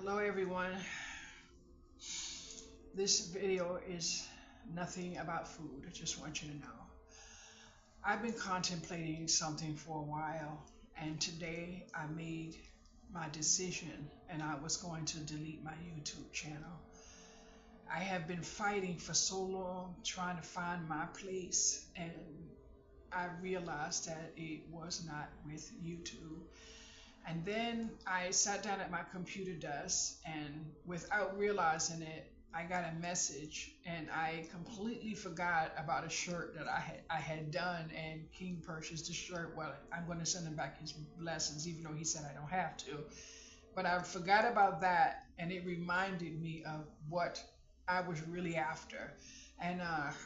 Hello everyone. This video is nothing about food. I just want you to know. I've been contemplating something for a while, and today I made my decision and I was going to delete my YouTube channel. I have been fighting for so long trying to find my place, and I realized that it was not with YouTube. And then I sat down at my computer desk, and without realizing it, I got a message, and I completely forgot about a shirt that I had done. And King purchased the shirt. Well, I'm going to send him back his blessings, even though he said I don't have to. But I forgot about that, and it reminded me of what I was really after. And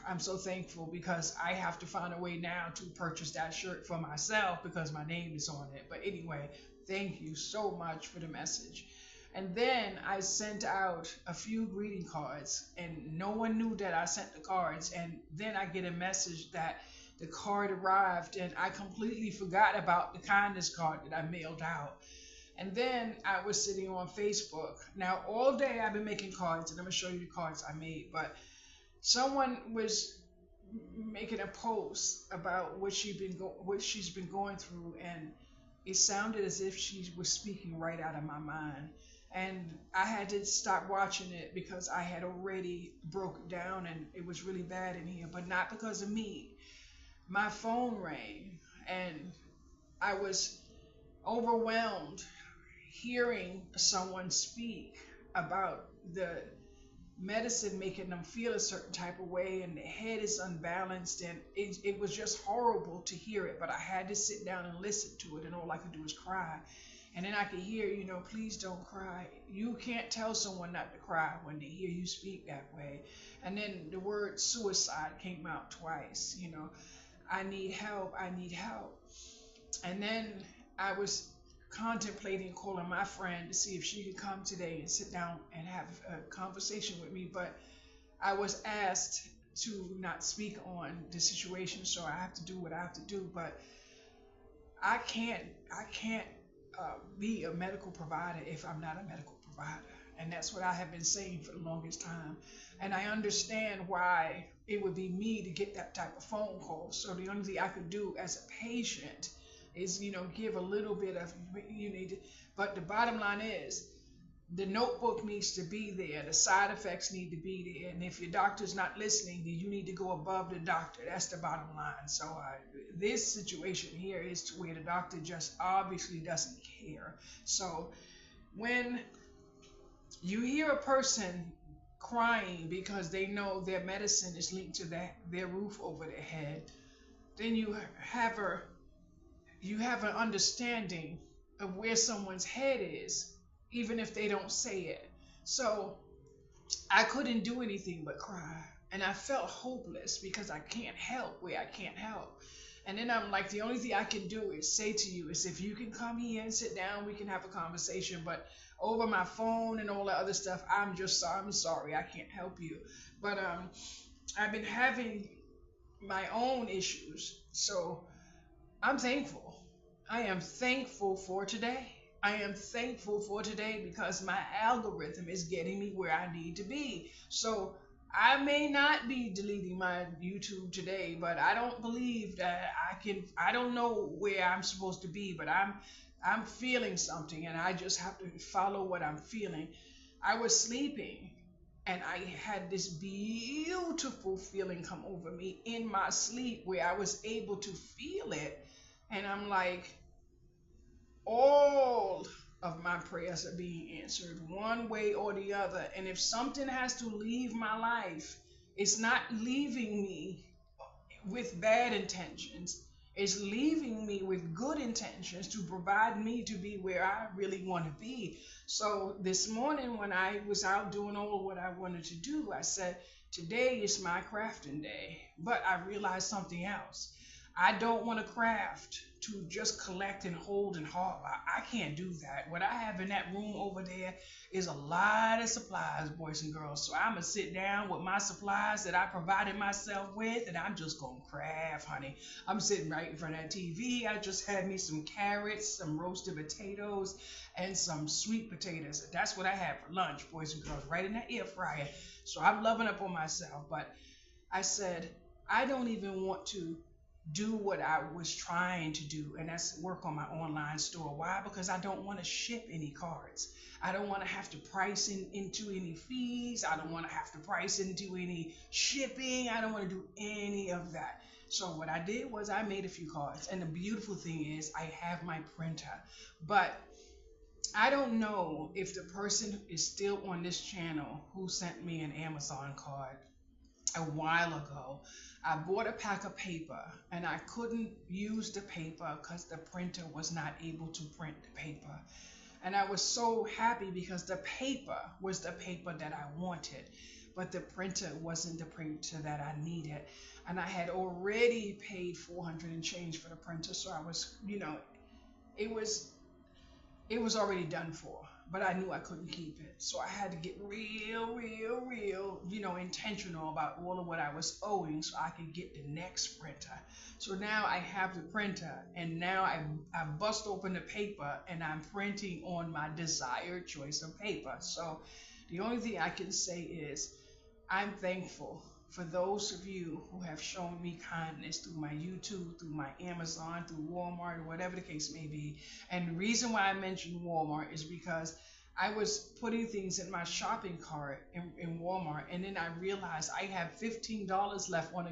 I'm so thankful because I have to find a way now to purchase that shirt for myself because my name is on it. But anyway, thank you so much for the message. And then I sent out a few greeting cards, and no one knew that I sent the cards. And then I get a message that the card arrived, and I completely forgot about the kindness card that I mailed out. And then I was sitting on Facebook. Now, all day I've been making cards, and I'm going to show you the cards I made. But someone was making a post about what she's been going through, and it sounded as if she was speaking right out of my mind. And I had to stop watching it because I had already broke down, and it was really bad in here, but not because of me. My phone rang, and I was overwhelmed hearing someone speak about the medicine making them feel a certain type of way, and the head is unbalanced, and it was just horrible to hear it. But I had to sit down and listen to it, and all I could do was cry. And then I could hear, please don't cry. You can't tell someone not to cry when they hear you speak that way. And then the word suicide came out twice. I need help, I need help. And then I was contemplating calling my friend to see if she could come today and sit down and have a conversation with me, but I was asked to not speak on the situation, so I have to do what I have to do. But I can't be a medical provider if I'm not a medical provider, and that's what I have been saying for the longest time. And I understand why it would be me to get that type of phone call. So the only thing I could do as a patient is, give a little bit of you need to, but the bottom line is the notebook needs to be there, the side effects need to be there, and if your doctor's not listening, then you need to go above the doctor. That's the bottom line. So this situation here is to where the doctor just obviously doesn't care. So when you hear a person crying because they know their medicine is linked to their roof over their head, then you have an understanding of where someone's head is, even if they don't say it. So I couldn't do anything but cry. And I felt hopeless because I can't help where I can't help. And then I'm like, the only thing I can do is say to you is if you can come here and sit down, we can have a conversation. But over my phone and all that other stuff, I'm sorry, I can't help you. But I've been having my own issues. So I'm thankful. I am thankful for today. I am thankful for today because my algorithm is getting me where I need to be. So I may not be deleting my YouTube today, but I don't believe that I don't know where I'm supposed to be, but I'm feeling something, and I just have to follow what I'm feeling. I was sleeping, and I had this beautiful feeling come over me in my sleep where I was able to feel it. And I'm like, all of my prayers are being answered one way or the other. And if something has to leave my life, it's not leaving me with bad intentions. It's leaving me with good intentions to provide me to be where I really want to be. So this morning when I was out doing all what I wanted to do, I said, today is my crafting day. But I realized something else. I don't want to craft to just collect and hold and haul. I can't do that. What I have in that room over there is a lot of supplies, boys and girls. So I'm going to sit down with my supplies that I provided myself with, and I'm just going to craft, honey. I'm sitting right in front of that TV. I just had me some carrots, some roasted potatoes, and some sweet potatoes. That's what I had for lunch, boys and girls, right in that air fryer. So I'm loving up on myself. But I said, I don't even want to do what I was trying to do, and that's work on my online store. Why? Because I don't want to ship any cards. I don't want to have to price into any fees. I don't want to have to price into any shipping. I don't want to do any of that. So what I did was I made a few cards, and the beautiful thing is I have my printer, but I don't know if the person is still on this channel who sent me an Amazon card a while ago. I bought a pack of paper and I couldn't use the paper because the printer was not able to print the paper. And I was so happy because the paper was the paper that I wanted, but the printer wasn't the printer that I needed. And I had already paid 400 and change for the printer, so I was, it was it was already done for, but I knew I couldn't keep it. So I had to get real, intentional about all of what I was owing so I could get the next printer. So now I have the printer, and now I bust open the paper and I'm printing on my desired choice of paper. So the only thing I can say is I'm thankful for those of you who have shown me kindness through my YouTube, through my Amazon, through Walmart, or whatever the case may be. And the reason why I mentioned Walmart is because I was putting things in my shopping cart in Walmart, and then I realized I have $15 left on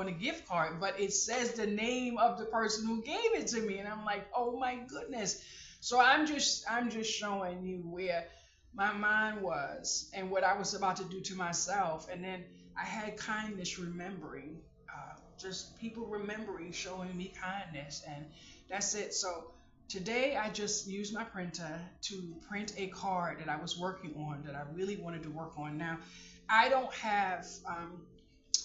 a gift card, but it says the name of the person who gave it to me, and I'm like, oh my goodness. So I'm just showing you where my mind was and what I was about to do to myself. And then I had kindness remembering, just people remembering, showing me kindness, and that's it. So today I just used my printer to print a card that I was working on, that I really wanted to work on. Now, I don't have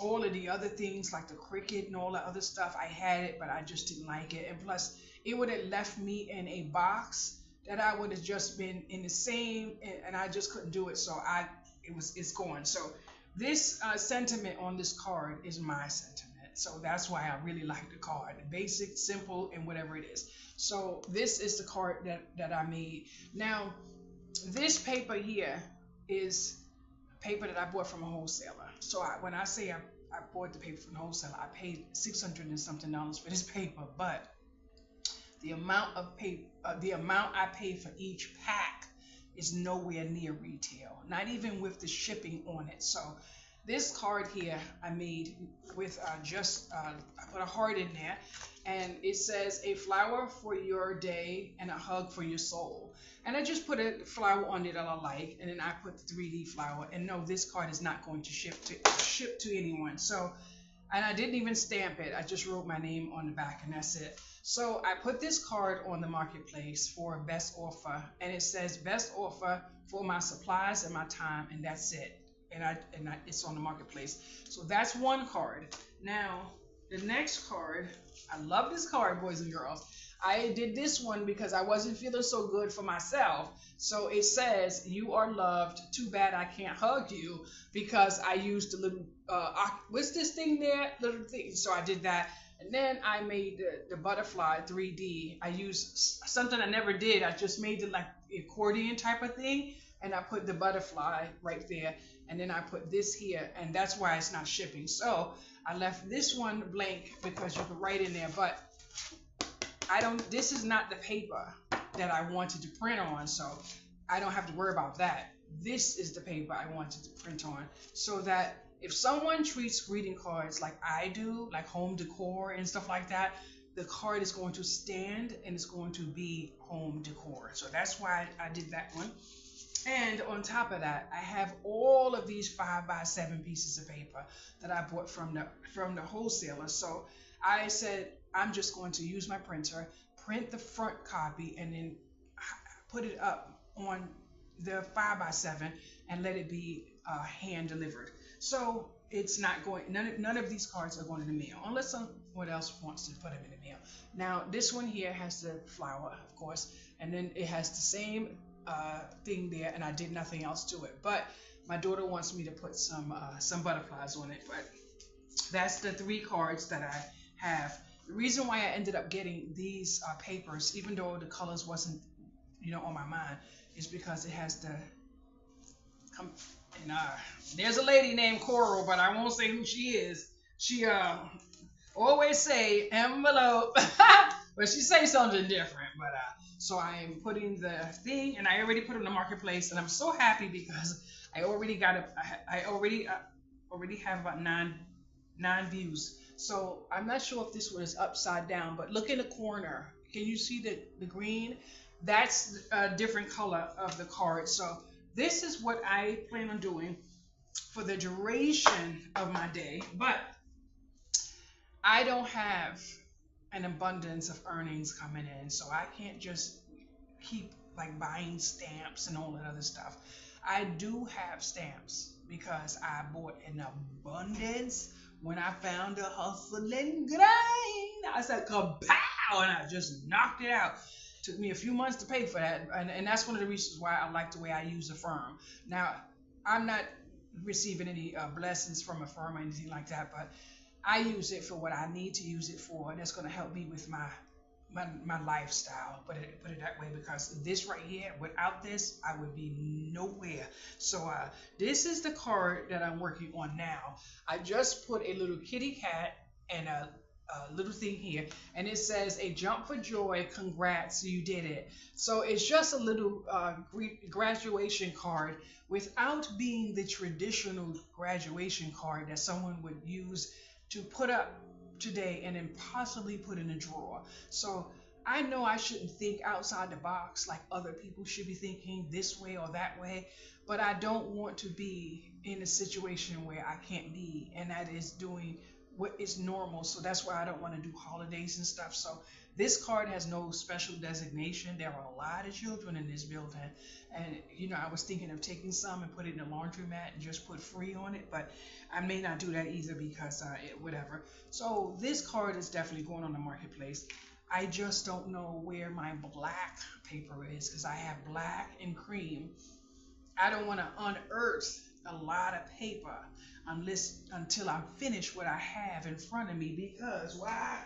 all of the other things like the Cricut and all the other stuff. I had it, but I just didn't like it. And plus, it would have left me in a box that I would have just been in the same, and I just couldn't do it. So it's gone. So this sentiment on this card is my sentiment. So that's why I really like the card. Basic, simple, and whatever it is. So this is the card that I made. Now, this paper here is paper that I bought from a wholesaler. So when I say I bought the paper from a wholesaler, I paid $600 and something for this paper, but the amount of paper, the amount I paid for each pack is nowhere near retail, not even with the shipping on it. So this card here I made with I put a heart in there, and it says a flower for your day and a hug for your soul. And I just put a flower on it that I like, and then I put the 3D flower. And no, this card is not going to ship to anyone. So, and I didn't even stamp it. I just wrote my name on the back, and that's it. So I put this card on the marketplace for best offer, and it says best offer for my supplies and my time, and that's it. And it's on the marketplace. So that's one card. Now the next card, I love this card, boys and girls. I did this one because I wasn't feeling so good for myself. So it says, you are loved. Too bad I can't hug you, because I used the little, what's this thing there? Little thing. So I did that. And then I made the butterfly 3D. I used something I never did. I just made it like accordion type of thing. And I put the butterfly right there. And then I put this here. And that's why it's not shipping. So I left this one blank because you could write in there. But this is not the paper that I wanted to print on, so I don't have to worry about that. This is the paper I wanted to print on, so that if someone treats greeting cards like I do, like home decor and stuff like that, the card is going to stand and it's going to be home decor. So that's why I did that one. And on top of that, I have all of these 5x7 pieces of paper that I bought from the wholesaler. So I said, I'm just going to use my printer, print the front copy, and then put it up on the 5x7 and let it be hand delivered. So it's not going, none of these cards are going to the mail, unless what else wants to put them in the mail. Now this one here has the flower, of course, and then it has the same thing there, and I did nothing else to it. But my daughter wants me to put some butterflies on it. But that's the three cards that I have. The reason why I ended up getting these papers, even though the colors wasn't, on my mind, is because it has the come and there's a lady named Coral, but I won't say who she is. She always say envelope, but she say something different. But so I am putting the thing, and I already put it in the marketplace, and I'm so happy because I already got it. I already have about nine views. So I'm not sure if this one is upside down, but look in the corner. Can you see the green? That's a different color of the card. So this is what I plan on doing for the duration of my day. But I don't have an abundance of earnings coming in, so I can't just keep like buying stamps and all that other stuff. I do have stamps because I bought an abundance when I found a hustle and grind. I said kapow, and I just knocked it out. Took me a few months to pay for that, and that's one of the reasons why I like the way I use Affirm. Now, I'm not receiving any blessings from Affirm or anything like that, but I use it for what I need to use it for, and it's going to help me with my lifestyle. Put it that way, because this right here, without this, I would be nowhere. So this is the card that I'm working on now. I just put a little kitty cat and a little thing here, and it says a jump for joy, congrats, you did it. So it's just a little graduation card without being the traditional graduation card that someone would use to put up today and then possibly put in a drawer. So I know I shouldn't think outside the box like other people should be thinking this way or that way, but I don't want to be in a situation where I can't be, and that is doing what is normal. So that's why I don't want to do holidays and stuff. So this card has no special designation. There are a lot of children in this building, and I was thinking of taking some and put it in a laundromat and just put free on it, but I may not do that either because whatever. So this card is definitely going on the marketplace. I just don't know where my black paper is because I have black and cream. I don't want to unearth a lot of paper until I finish what I have in front of me, because why?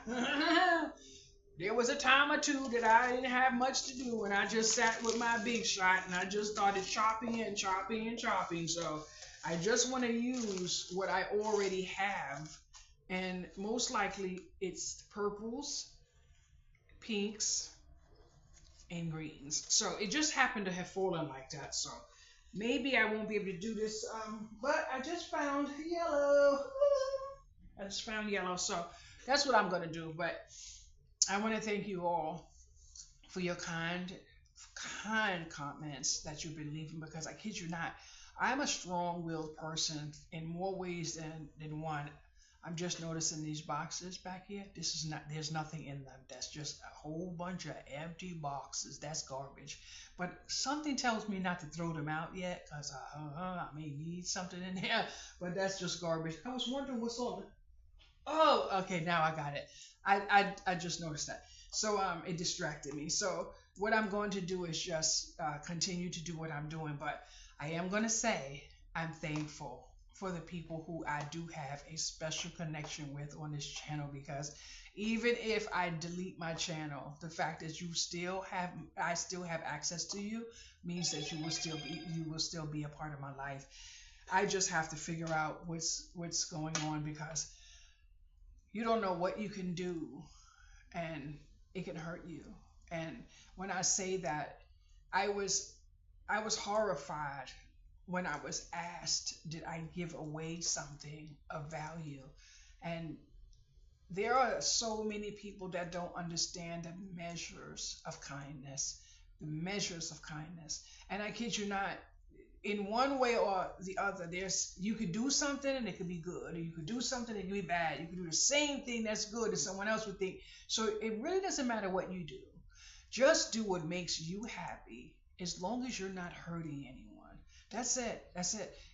There was a time or two that I didn't have much to do, and I just sat with my Big Shot and I just started chopping and chopping and chopping. So I just want to use what I already have, and most likely it's purples, pinks, and greens. So it just happened to have fallen like that. So maybe I won't be able to do this, but I just found yellow. I just found yellow, so that's what I'm going to do. But I want to thank you all for your kind comments that you've been leaving, because I kid you not, I'm a strong-willed person in more ways than one. I'm just noticing these boxes back here. There's nothing in them. That's just a whole bunch of empty boxes. That's garbage. But something tells me not to throw them out yet, because I may need something in there. But that's just garbage. I was wondering what's on it. Oh, okay, now I got it. I just noticed that. So it distracted me. So what I'm going to do is just continue to do what I'm doing. But I am going to say I'm thankful for the people who I do have a special connection with on this channel, because even if I delete my channel, the fact that I still have access to you means that you will still be a part of my life. I just have to figure out what's going on, because you don't know what you can do and it can hurt you. And when I say that, I was horrified when I was asked, did I give away something of value? And there are so many people that don't understand the measures of kindness, And I kid you not, in one way or the other, you could do something and it could be good, or you could do something and it could be bad. You could do the same thing that's good that someone else would think. So it really doesn't matter what you do. Just do what makes you happy, as long as you're not hurting anyone. That's it.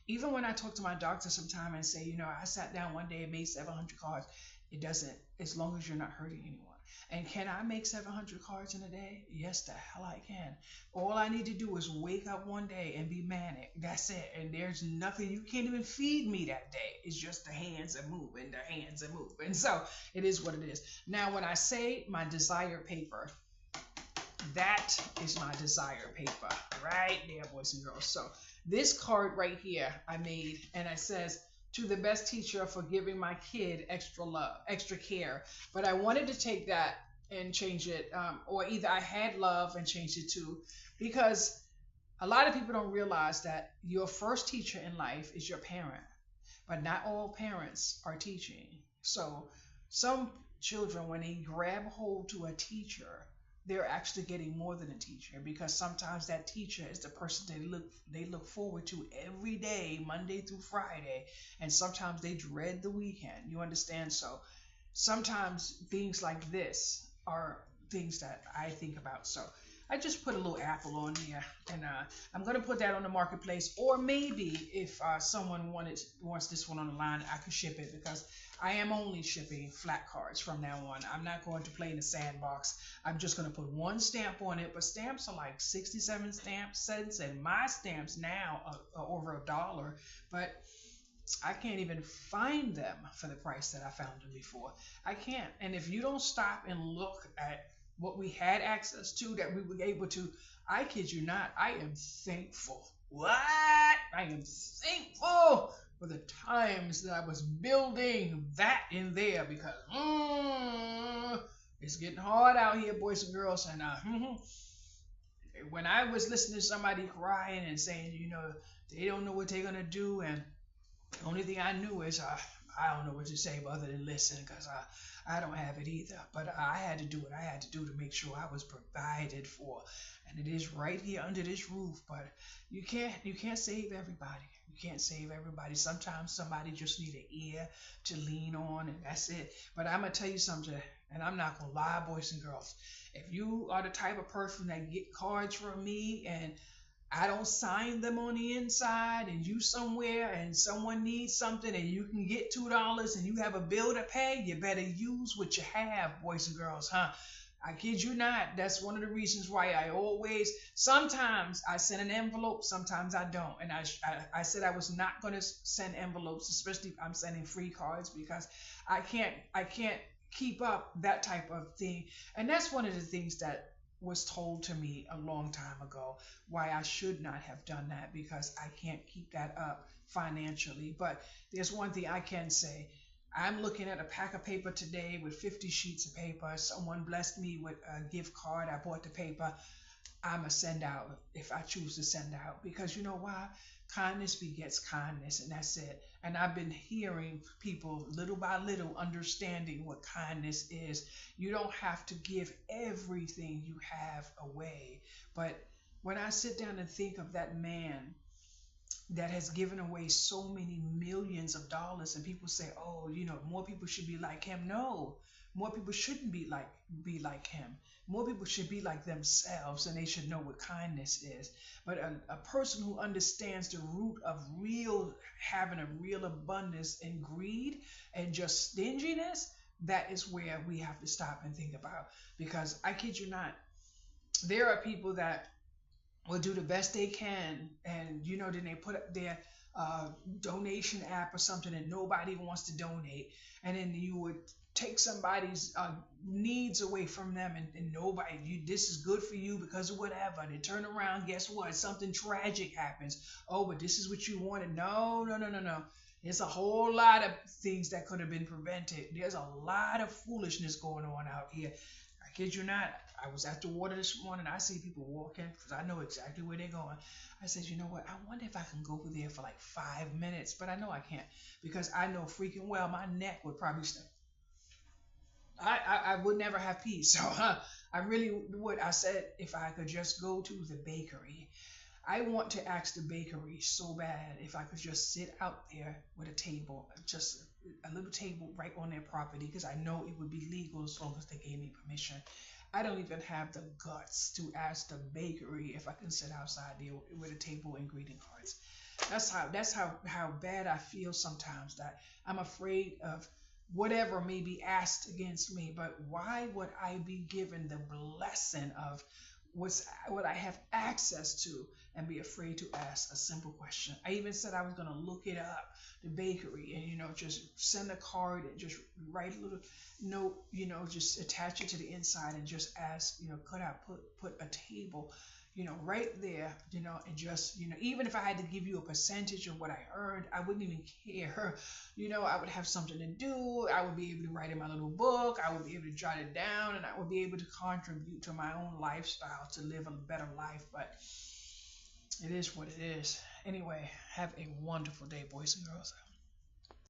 Even when I talk to my doctor sometime and say, I sat down one day and made 700 cards. It doesn't, as long as you're not hurting anyone. And can I make 700 cards in a day? Yes, the hell I can. All I need to do is wake up one day and be manic. That's it. And there's nothing, you can't even feed me that day. It's just the hands are moving, the hands are moving. So it is what it is. Now, when I say my desired paper, that is my desired paper right there, boys and girls. So this card right here I made, and it says, to the best teacher for giving my kid extra love, extra care. But I wanted to take that and change it, or either I had love and changed it to, because a lot of people don't realize that your first teacher in life is your parent, but not all parents are teaching. So some children, when they grab hold to a teacher, they're actually getting more than a teacher, because sometimes that teacher is the person they look forward to every day, Monday through Friday, and sometimes they dread the weekend. You understand? So sometimes things like this are things that I think about. So I just put a little apple on here, and I'm gonna put that on the marketplace. Or maybe if someone wants this one on the line, I could ship it, because I am only shipping flat cards from now on. I'm not going to play in the sandbox. I'm just gonna put one stamp on it. But stamps are like 67 cents, and my stamps now are over $1. But I can't even find them for the price that I found them before. I can't. And if you don't stop and look at what we had access to, that we were able to, I kid you not, I am thankful. What? I am thankful for the times that I was building that in there, because it's getting hard out here, boys and girls. And when I was listening to somebody crying and saying, they don't know what they're going to do, and the only thing I knew is I don't know what to say other than listen, because I don't have it either. But I had to do what I had to do to make sure I was provided for, and it is right here under this roof. But you can't save everybody. You can't save everybody. Sometimes somebody just need an ear to lean on, and that's it. But I'm gonna tell you something, and I'm not gonna lie, boys and girls. If you are the type of person that get cards from me and I don't sign them on the inside, and you somewhere and someone needs something and you can get $2 and you have a bill to pay, you better use what you have, boys and girls, huh? I kid you not. That's one of the reasons why sometimes I send an envelope, sometimes I don't. And I said I was not going to send envelopes, especially if I'm sending free cards, because I can't keep up that type of thing. And that's one of the things that was told to me a long time ago, why I should not have done that, because I can't keep that up financially. But there's one thing I can say. I'm looking at a pack of paper today with 50 sheets of paper. Someone blessed me with a gift card. I bought the paper. I'm a send out if I choose to send out, because you know why? Kindness begets kindness, and that's it. And I've been hearing people little by little understanding what kindness is. You don't have to give everything you have away. But when I sit down and think of that man that has given away so many millions of dollars, and people say, oh, more people should be like him. No, more people shouldn't be like him. More people should be like themselves, and they should know what kindness is. But a person who understands the root of having a real abundance and greed and just stinginess, that is where we have to stop and think about. Because I kid you not, there are people that will do the best they can, and then they put up their donation app or something, and nobody wants to donate, and then you would take somebody's needs away from them, and this is good for you because of whatever. They turn around, guess what? Something tragic happens. Oh, but this is what you wanted. No, no, no, no, no. There's a whole lot of things that could have been prevented. There's a lot of foolishness going on out here. I kid you not. I was at the water this morning. I see people walking because I know exactly where they're going. I said, you know what? I wonder if I can go over there for like 5 minutes. But I know I can't, because I know freaking well my neck would probably snap. I would never have peace. So I really would. I said if I could just go to the bakery. I want to ask the bakery so bad if I could just sit out there with a table, just a little table right on their property, because I know it would be legal as long as they gave me permission. I don't even have the guts to ask the bakery if I can sit outside there with a table and greeting cards. That's how bad I feel sometimes, that I'm afraid of whatever may be asked against me, but why would I be given the blessing of what I have access to and be afraid to ask a simple question? I even said I was going to look it up, the bakery, and just send a card and just write a little note, just attach it to the inside and just ask, could I put a table, right there, and just, even if I had to give you a percentage of what I earned, I wouldn't even care. I would have something to do. I would be able to write in my little book. I would be able to jot it down, and I would be able to contribute to my own lifestyle to live a better life. But it is what it is. Anyway, have a wonderful day, boys and girls.